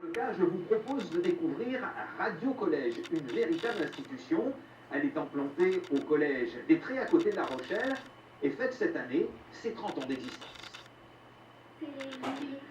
cas, je vous propose de découvrir Radio Collège, une véritable institution. Elle est implantée au collège des Trés à côté de La Rochelle et fête cette année ses 30 ans d'existence. C'est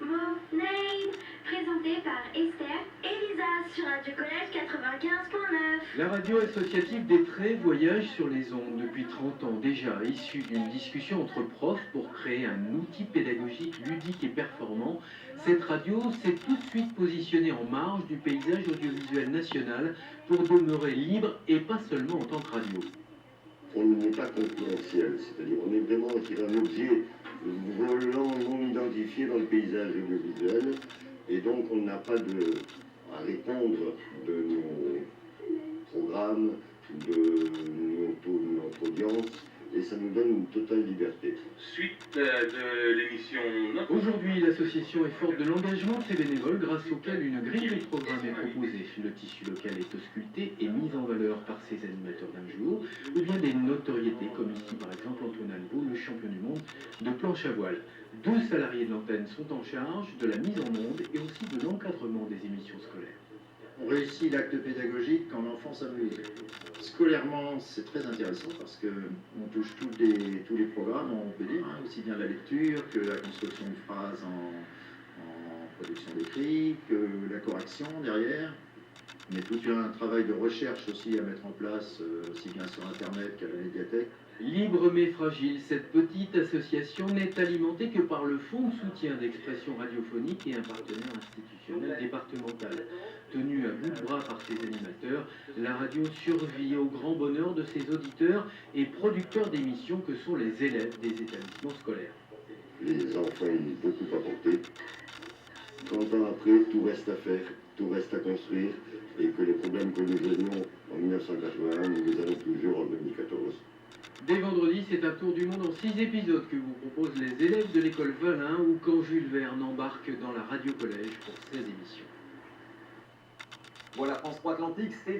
mon name, présenté par Esther et Lisa sur Radio Collège 95.9. La radio associative des Trés voyage sur les ondes depuis 30 ans déjà, issue d'une discussion entre profs pour créer un outil pédagogique ludique et performant. Cette radio s'est tout de suite positionnée en marge du paysage audiovisuel national pour demeurer libre et pas seulement en tant que radio. On n'est pas concurrentiel, c'est-à-dire on est vraiment un objet volant non identifié dans le paysage audiovisuel, et donc on n'a pas à répondre de nos programmes, de notre audience, et ça nous donne une totale liberté. Suite de l'émission... Aujourd'hui, l'association est forte de l'engagement de ses bénévoles grâce auquel une grille de programmes est proposée. Le tissu local est ausculté et mis en valeur par ses animateurs d'un jour, ou bien des notoriétés comme ici par exemple Antoine Albo, le champion du monde de planche à voile. 12 salariés de l'antenne sont en charge de la mise en onde et aussi de l'encadrement des émissions scolaires. On réussit l'acte pédagogique quand l'enfant s'amuse. Scolairement, c'est très intéressant parce qu'on touche tous les programmes, on peut dire, aussi bien la lecture que la construction de phrases en production d'écrit, que la correction derrière. Mais tout un travail de recherche aussi à mettre en place, aussi bien sur Internet qu'à la médiathèque. Libre mais fragile, cette petite association n'est alimentée que par le fonds de soutien d'expression radiophonique et un partenaire institutionnel départemental. Tenue à bout de bras par ses animateurs, la radio survit au grand bonheur de ses auditeurs et producteurs d'émissions que sont les élèves des établissements scolaires. Les enfants ont beaucoup apporté. 30 ans après, tout reste à faire, tout reste à construire, et que les problèmes que nous avions en 1981, nous les avons toujours en 2014. Dès vendredi, c'est un tour du monde en 6 épisodes que vous proposent les élèves de l'école Valin ou quand Jules Verne embarque dans la Radio Collège pour ses émissions. Voilà, France 3 Atlantique, c'est...